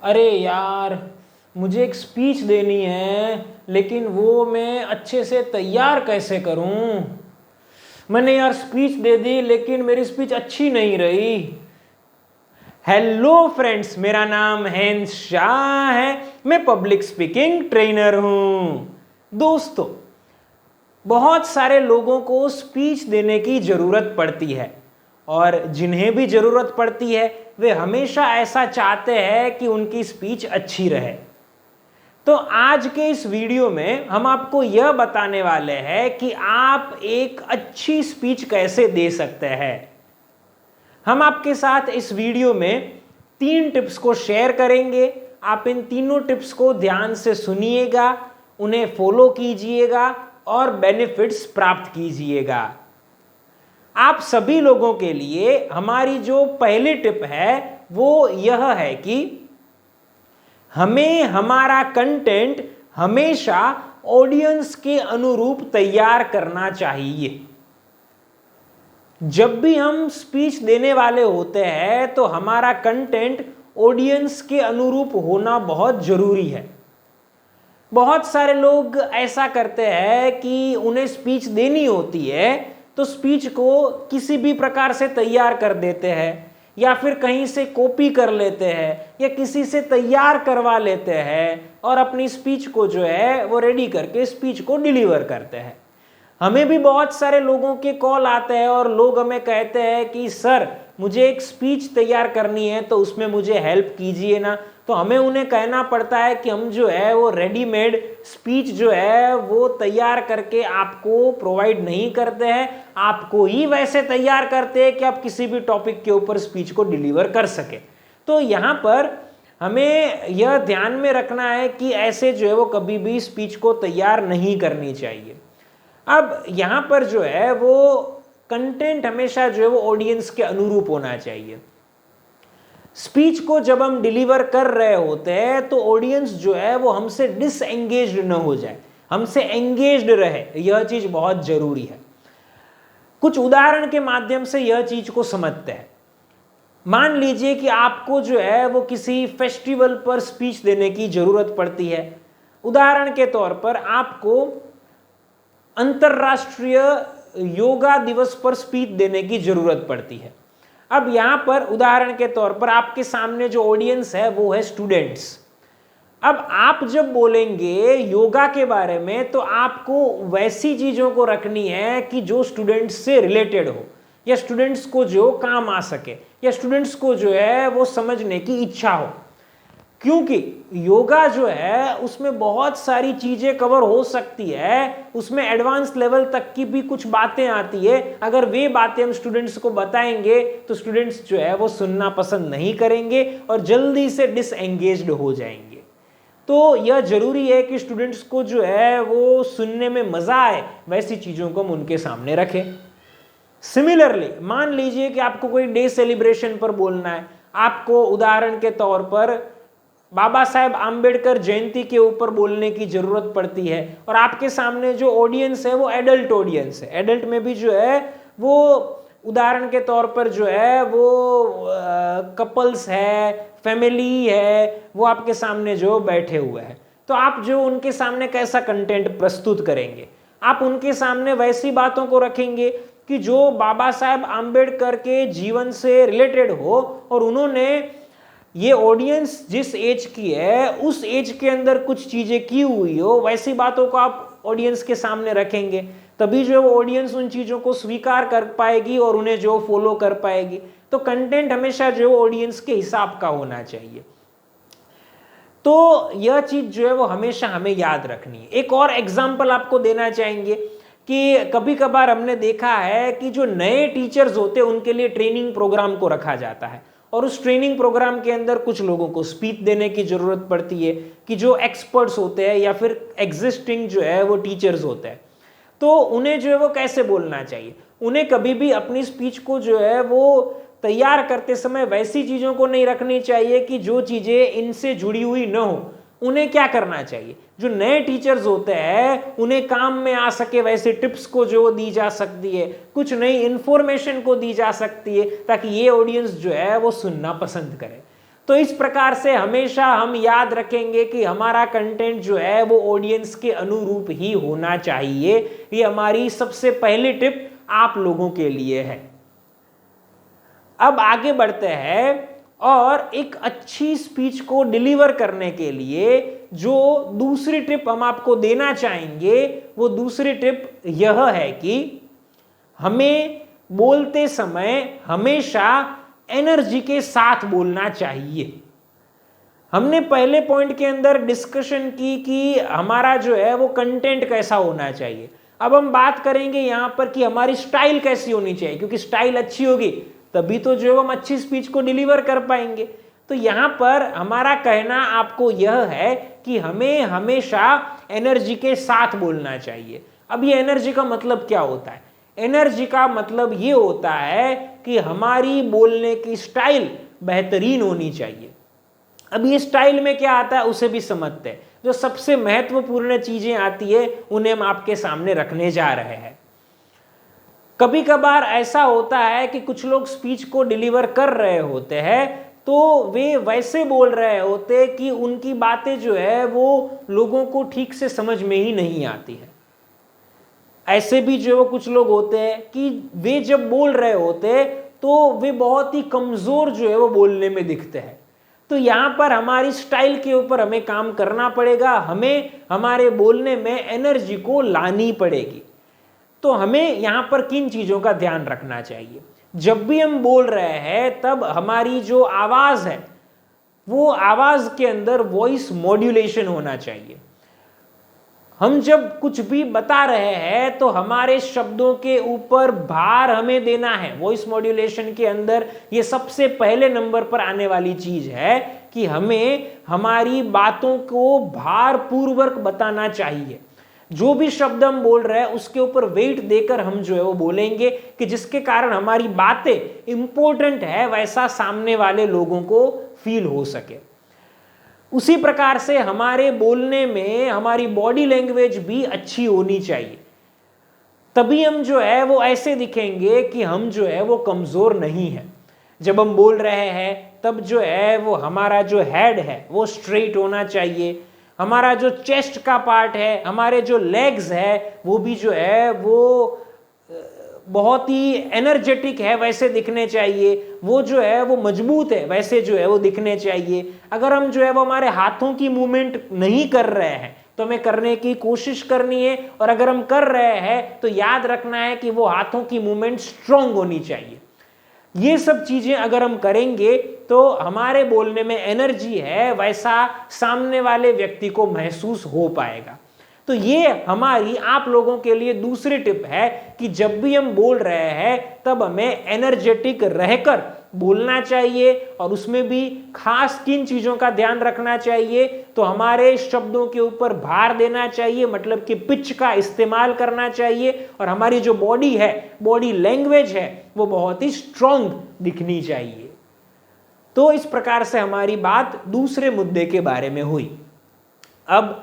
अरे यार, मुझे एक स्पीच देनी है लेकिन वो मैं अच्छे से तैयार कैसे करूं। मैंने यार स्पीच दे दी लेकिन मेरी स्पीच अच्छी नहीं रही। हेलो फ्रेंड्स, मेरा नाम हैंस शाह है। मैं पब्लिक स्पीकिंग ट्रेनर हूं। दोस्तों, बहुत सारे लोगों को स्पीच देने की जरूरत पड़ती है और जिन्हें भी जरूरत पड़ती है वे हमेशा ऐसा चाहते हैं कि उनकी स्पीच अच्छी रहे। तो आज के इस वीडियो में हम आपको यह बताने वाले हैं कि आप एक अच्छी स्पीच कैसे दे सकते हैं। हम आपके साथ इस वीडियो में 3 टिप्स को शेयर करेंगे। आप इन तीनों टिप्स को ध्यान से सुनिएगा, उन्हें फॉलो कीजिएगा और बेनिफिट्स प्राप्त कीजिएगा। आप सभी लोगों के लिए हमारी जो पहली टिप है वो यह है कि हमें हमारा कंटेंट हमेशा ऑडियंस के अनुरूप तैयार करना चाहिए। जब भी हम स्पीच देने वाले होते हैं तो हमारा कंटेंट ऑडियंस के अनुरूप होना बहुत जरूरी है। बहुत सारे लोग ऐसा करते हैं कि उन्हें स्पीच देनी होती है तो स्पीच को किसी भी प्रकार से तैयार कर देते हैं या फिर कहीं से कॉपी कर लेते हैं या किसी से तैयार करवा लेते हैं और अपनी स्पीच को जो है वो रेडी करके स्पीच को डिलीवर करते हैं। हमें भी बहुत सारे लोगों के कॉल आते हैं और लोग हमें कहते हैं कि सर, मुझे एक स्पीच तैयार करनी है तो उसमें मुझे हेल्प कीजिए ना। तो हमें उन्हें कहना पड़ता है कि हम जो है वो रेडीमेड स्पीच जो है वो तैयार करके आपको प्रोवाइड नहीं करते हैं, आपको ही वैसे तैयार करते हैं कि आप किसी भी टॉपिक के ऊपर स्पीच को डिलीवर कर सके। तो यहाँ पर हमें यह ध्यान में रखना है कि ऐसे जो है वो कभी भी स्पीच को तैयार नहीं करनी चाहिए। अब यहाँ पर जो है वो कंटेंट हमेशा जो है वो ऑडियंस के अनुरूप होना चाहिए। स्पीच को जब हम डिलीवर कर रहे होते हैं तो ऑडियंस जो है वो हमसे डिसएंगेज्ड न हो जाए, हमसे एंगेज्ड रहे, यह चीज बहुत जरूरी है। कुछ उदाहरण के माध्यम से यह चीज को समझते हैं। मान लीजिए कि आपको जो है वो किसी फेस्टिवल पर स्पीच देने की जरूरत पड़ती है। उदाहरण के तौर पर आपको अंतरराष्ट्रीय योगा दिवस पर स्पीच देने की जरूरत पड़ती है। अब यहां पर उदाहरण के तौर पर आपके सामने जो ऑडियंस है वो है स्टूडेंट्स। अब आप जब बोलेंगे योगा के बारे में तो आपको वैसी चीजों को रखनी है कि जो स्टूडेंट्स से रिलेटेड हो या स्टूडेंट्स को जो काम आ सके या स्टूडेंट्स को जो है वो समझने की इच्छा हो। क्योंकि योगा जो है उसमें बहुत सारी चीजें कवर हो सकती है, उसमें एडवांस लेवल तक की भी कुछ बातें आती है। अगर वे बातें हम स्टूडेंट्स को बताएंगे तो स्टूडेंट्स जो है वो सुनना पसंद नहीं करेंगे और जल्दी से डिसएंगेज्ड हो जाएंगे। तो यह जरूरी है कि स्टूडेंट्स को जो है वो सुनने में मजा आए, वैसी चीजों को हम उनके सामने रखें। सिमिलरली मान लीजिए कि आपको कोई डे सेलिब्रेशन पर बोलना है। आपको उदाहरण के तौर पर बाबा साहेब आम्बेडकर जयंती के ऊपर बोलने की जरूरत पड़ती है और आपके सामने जो ऑडियंस है वो एडल्ट ऑडियंस है। एडल्ट में भी जो है वो उदाहरण के तौर पर जो है वो कपल्स है, फैमिली है, वो आपके सामने जो बैठे हुए हैं। तो आप जो उनके सामने कैसा कंटेंट प्रस्तुत करेंगे? आप उनके सामने वैसी बातों को रखेंगे कि जो बाबा साहेब आम्बेडकर के जीवन से रिलेटेड हो और उन्होंने ये ऑडियंस जिस एज की है उस एज के अंदर कुछ चीजें की हुई हो, वैसी बातों को आप ऑडियंस के सामने रखेंगे। तभी जो ऑडियंस उन चीजों को स्वीकार कर पाएगी और उन्हें जो फॉलो कर पाएगी। तो कंटेंट हमेशा जो ऑडियंस के हिसाब का होना चाहिए। तो यह चीज जो है वो हमेशा हमें याद रखनी है। एक और एग्जाम्पल आपको देना चाहेंगे कि कभी कभार हमने देखा है कि जो नए टीचर्स होते हैं उनके लिए ट्रेनिंग प्रोग्राम को रखा जाता है और उस ट्रेनिंग प्रोग्राम के अंदर कुछ लोगों को स्पीच देने की जरूरत पड़ती है कि जो एक्सपर्ट्स होते हैं या फिर एग्जिस्टिंग जो है वो टीचर्स होते हैं। तो उन्हें जो है वो कैसे बोलना चाहिए? उन्हें कभी भी अपनी स्पीच को जो है वो तैयार करते समय वैसी चीजों को नहीं रखनी चाहिए कि जो चीजें इनसे जुड़ी हुई न हो। उन्हें क्या करना चाहिए? जो नए टीचर्स होते हैं उन्हें काम में आ सके वैसे टिप्स को जो दी जा सकती है, कुछ नई इंफॉर्मेशन को दी जा सकती है ताकि ये ऑडियंस जो है वो सुनना पसंद करे। तो इस प्रकार से हमेशा हम याद रखेंगे कि हमारा कंटेंट जो है वो ऑडियंस के अनुरूप ही होना चाहिए। ये हमारी सबसे पहली टिप आप लोगों के लिए है। अब आगे बढ़ते हैं और एक अच्छी स्पीच को डिलीवर करने के लिए जो दूसरी टिप हम आपको देना चाहेंगे, वो दूसरी टिप यह है कि हमें बोलते समय हमेशा एनर्जी के साथ बोलना चाहिए। हमने पहले पॉइंट के अंदर डिस्कशन की कि हमारा जो है वो कंटेंट कैसा होना चाहिए। अब हम बात करेंगे यहां पर कि हमारी स्टाइल कैसी होनी चाहिए, क्योंकि स्टाइल अच्छी होगी तभी तो जो हम अच्छी स्पीच को डिलीवर कर पाएंगे। तो यहां पर हमारा कहना आपको यह है कि हमें हमेशा एनर्जी के साथ बोलना चाहिए। अब ये एनर्जी का मतलब क्या होता है? एनर्जी का मतलब ये होता है कि हमारी बोलने की स्टाइल बेहतरीन होनी चाहिए। अब ये स्टाइल में क्या आता है उसे भी समझते हैं। जो सबसे महत्वपूर्ण चीजें आती है उन्हें हम आपके सामने रखने जा रहे हैं। कभी कभार ऐसा होता है कि कुछ लोग स्पीच को डिलीवर कर रहे होते हैं तो वे वैसे बोल रहे होते कि उनकी बातें जो है वो लोगों को ठीक से समझ में ही नहीं आती है। ऐसे भी जो कुछ लोग होते हैं कि वे जब बोल रहे होते तो वे बहुत ही कमजोर जो है वो बोलने में दिखते हैं। तो यहाँ पर हमारी स्टाइल के ऊपर हमें काम करना पड़ेगा। हमें हमारे बोलने में एनर्जी को लानी पड़ेगी। तो हमें यहाँ पर किन चीजों का ध्यान रखना चाहिए? जब भी हम बोल रहे हैं तब हमारी जो आवाज है वो आवाज के अंदर वॉइस मॉड्यूलेशन होना चाहिए। हम जब कुछ भी बता रहे हैं तो हमारे शब्दों के ऊपर भार हमें देना है। वॉइस मॉड्यूलेशन के अंदर ये सबसे पहले नंबर पर आने वाली चीज है कि हमें हमारी बातों को भारपूर्वक बताना चाहिए। जो भी शब्द हम बोल रहे हैं उसके ऊपर वेट देकर हम जो है वो बोलेंगे कि जिसके कारण हमारी बातें इंपॉर्टेंट है वैसा सामने वाले लोगों को फील हो सके। उसी प्रकार से हमारे बोलने में हमारी बॉडी लैंग्वेज भी अच्छी होनी चाहिए। तभी हम जो है वो ऐसे दिखेंगे कि हम जो है वो कमजोर नहीं है। जब हम बोल रहे हैं तब जो है वो हमारा जो हेड है वो स्ट्रेट होना चाहिए। हमारा जो चेस्ट का पार्ट है, हमारे जो लेग्स है वो भी जो है वो बहुत ही एनर्जेटिक है वैसे दिखने चाहिए। वो जो है वो मजबूत है वैसे जो है वो दिखने चाहिए। अगर हम जो है वो हमारे हाथों की मूवमेंट नहीं कर रहे हैं तो हमें करने की कोशिश करनी है, और अगर हम कर रहे हैं तो याद रखना है कि वो हाथों की मूवमेंट स्ट्रांग होनी चाहिए। ये सब चीजें अगर हम करेंगे तो हमारे बोलने में एनर्जी है वैसा सामने वाले व्यक्ति को महसूस हो पाएगा। तो ये हमारी आप लोगों के लिए दूसरी टिप है कि जब भी हम बोल रहे हैं तब हमें एनर्जेटिक रहकर बोलना चाहिए। और उसमें भी खास किन चीजों का ध्यान रखना चाहिए? तो हमारे शब्दों के ऊपर भार देना चाहिए, मतलब कि पिच का इस्तेमाल करना चाहिए। और हमारी जो बॉडी है, बॉडी लैंग्वेज है, वो बहुत ही स्ट्रांग दिखनी चाहिए। तो इस प्रकार से हमारी बात दूसरे मुद्दे के बारे में हुई। अब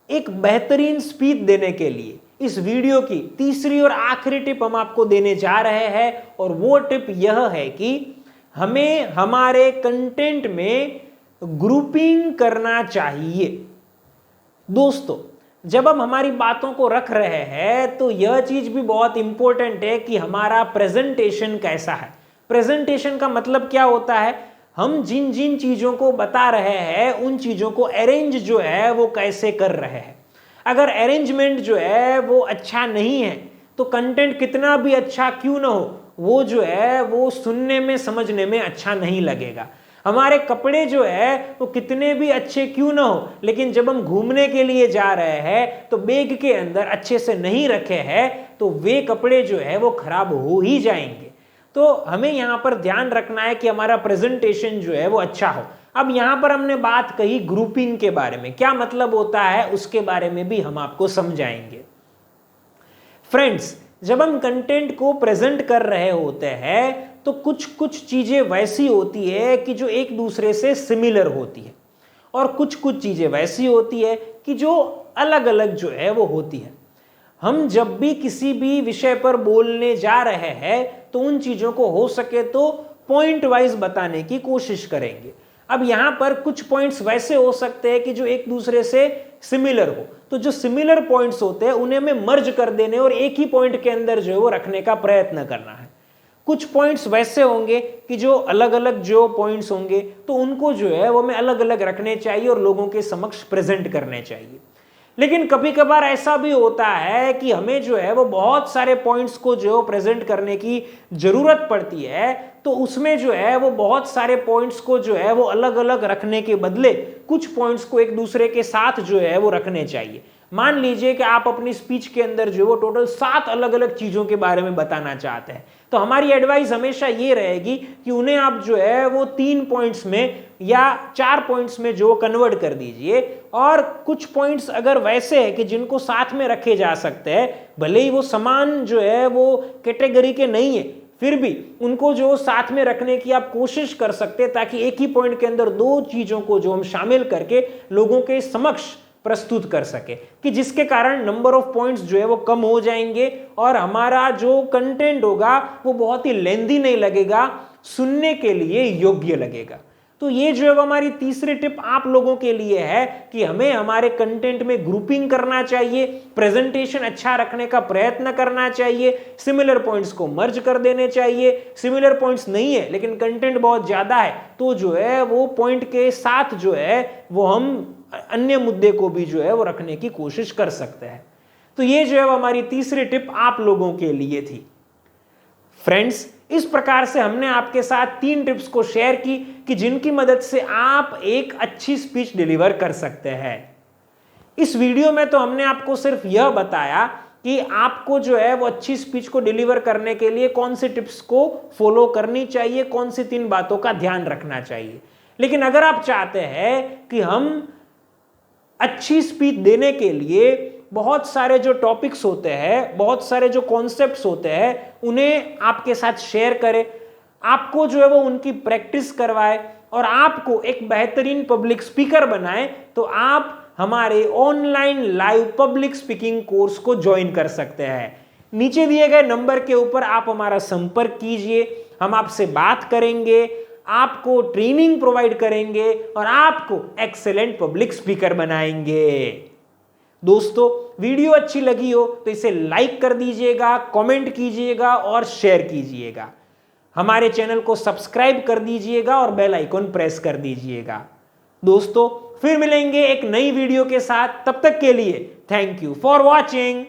एक बेहतरीन स्पीच देने के लिए इस वीडियो की तीसरी और आखिरी टिप हम आपको देने जा रहे हैं, और वो टिप यह है कि हमें हमारे कंटेंट में ग्रुपिंग करना चाहिए। दोस्तों, जब हम हमारी बातों को रख रहे हैं तो यह चीज भी बहुत इंपॉर्टेंट है कि हमारा प्रेजेंटेशन कैसा है। प्रेजेंटेशन का मतलब क्या होता है? हम जिन जिन चीजों को बता रहे हैं उन चीजों को अरेंज जो है वो कैसे कर रहे हैं। अगर अरेंजमेंट जो है वो अच्छा नहीं है तो कंटेंट कितना भी अच्छा क्यों ना हो, वो जो है वो सुनने में समझने में अच्छा नहीं लगेगा। हमारे कपड़े जो है वो कितने भी अच्छे क्यों ना हो, लेकिन जब हम घूमने के लिए जा रहे हैं तो बैग के अंदर अच्छे से नहीं रखे हैं तो वे कपड़े जो है वो खराब हो ही जाएंगे। तो हमें यहाँ पर ध्यान रखना है कि हमारा प्रेजेंटेशन जो है वो अच्छा हो। अब यहाँ पर हमने बात कही ग्रुपिंग के बारे में, क्या मतलब होता है उसके बारे में भी हम आपको समझाएंगे। फ्रेंड्स, जब हम कंटेंट को प्रेजेंट कर रहे होते हैं तो कुछ कुछ चीजें वैसी होती है कि जो एक दूसरे से सिमिलर होती है, और कुछ कुछ चीजें वैसी होती है कि जो अलग अलग जो है वो होती है। हम जब भी किसी भी विषय पर बोलने जा रहे हैं तो उन चीजों को हो सके तो पॉइंट वाइज बताने की कोशिश करेंगे। अब यहाँ पर कुछ पॉइंट्स वैसे हो सकते हैं कि जो एक दूसरे से सिमिलर हो, तो जो सिमिलर पॉइंट्स होते हैं उन्हें हमें मर्ज कर देने और एक ही पॉइंट के अंदर जो है वो रखने का प्रयत्न करना है। कुछ पॉइंट्स वैसे होंगे कि जो अलग अलग जो पॉइंट्स होंगे तो उनको जो है वो हमें अलग अलग रखने चाहिए और लोगों के समक्ष प्रेजेंट करने चाहिए। लेकिन कभी कभार ऐसा भी होता है कि हमें जो है वो बहुत सारे पॉइंट्स को जो प्रेजेंट करने की जरूरत पड़ती है, तो उसमें जो है वो बहुत सारे पॉइंट्स को जो है वो अलग अलग रखने के बदले कुछ पॉइंट्स को एक दूसरे के साथ जो है वो रखने चाहिए। मान लीजिए कि आप अपनी स्पीच के अंदर जो वो टोटल 7 अलग अलग चीजों के बारे में बताना चाहते हैं, तो हमारी एडवाइस हमेशा ये रहेगी कि उन्हें आप जो है वो 3 पॉइंट्स में या 4 पॉइंट्स में जो कन्वर्ट कर दीजिए। और कुछ पॉइंट्स अगर वैसे है कि जिनको साथ में रखे जा सकते हैं, भले ही वो समान जो है वो कैटेगरी के नहीं है, फिर भी उनको जो साथ में रखने की आप कोशिश कर सकते हैं, ताकि एक ही पॉइंट के अंदर 2 चीजों को जो हम शामिल करके लोगों के समक्ष प्रस्तुत कर सके, कि जिसके कारण नंबर ऑफ पॉइंट्स जो है वो कम हो जाएंगे और हमारा जो कंटेंट होगा वो बहुत ही लेंदी नहीं लगेगा, सुनने के लिए योग्य लगेगा। तो ये जो है वो हमारी तीसरी टिप आप लोगों के लिए है कि हमें हमारे कंटेंट में ग्रुपिंग करना चाहिए, प्रेजेंटेशन अच्छा रखने का प्रयत्न करना चाहिए, सिमिलर पॉइंट्स को मर्ज कर देने चाहिए। सिमिलर पॉइंट्स नहीं है लेकिन कंटेंट बहुत ज्यादा है, तो जो है वो पॉइंट के साथ जो है वो हम अन्य मुद्दे को भी जो है वो रखने की कोशिश कर सकते हैं। तो ये जो है वो हमारी तीसरी टिप आप लोगों के लिए थी। फ्रेंड्स, इस प्रकार से हमने आपके साथ 3 टिप्स को शेयर की कि जिनकी मदद से आप एक अच्छी स्पीच डिलीवर कर सकते हैं। इस वीडियो में तो हमने आपको सिर्फ यह बताया कि आपको जो है वो अच्छी स्पीच को डिलीवर करने के लिए कौन सी टिप्स को फॉलो करनी चाहिए, कौन सी 3 बातों का ध्यान रखना चाहिए। लेकिन अगर आप चाहते हैं कि हम अच्छी स्पीच देने के लिए बहुत सारे जो टॉपिक्स होते हैं, बहुत सारे जो कॉन्सेप्ट्स होते हैं, उन्हें आपके साथ शेयर करें, आपको जो है वो उनकी प्रैक्टिस करवाए और आपको एक बेहतरीन पब्लिक स्पीकर बनाए, तो आप हमारे online live public speaking course को ज्वाइन कर सकते हैं। नीचे दिए गए नंबर के ऊपर आप हमारा संपर्क कीजिए, हम आपसे बात करेंगे, आपको ट्रेनिंग प्रोवाइड करेंगे और आपको एक्सेलेंट पब्लिक स्पीकर बनाएंगे। दोस्तों, वीडियो अच्छी लगी हो तो इसे लाइक कर दीजिएगा, कमेंट कीजिएगा और शेयर कीजिएगा। हमारे चैनल को सब्सक्राइब कर दीजिएगा और बेल आइकन प्रेस कर दीजिएगा। दोस्तों, फिर मिलेंगे एक नई वीडियो के साथ, तब तक के लिए थैंक यू फॉर वॉचिंग।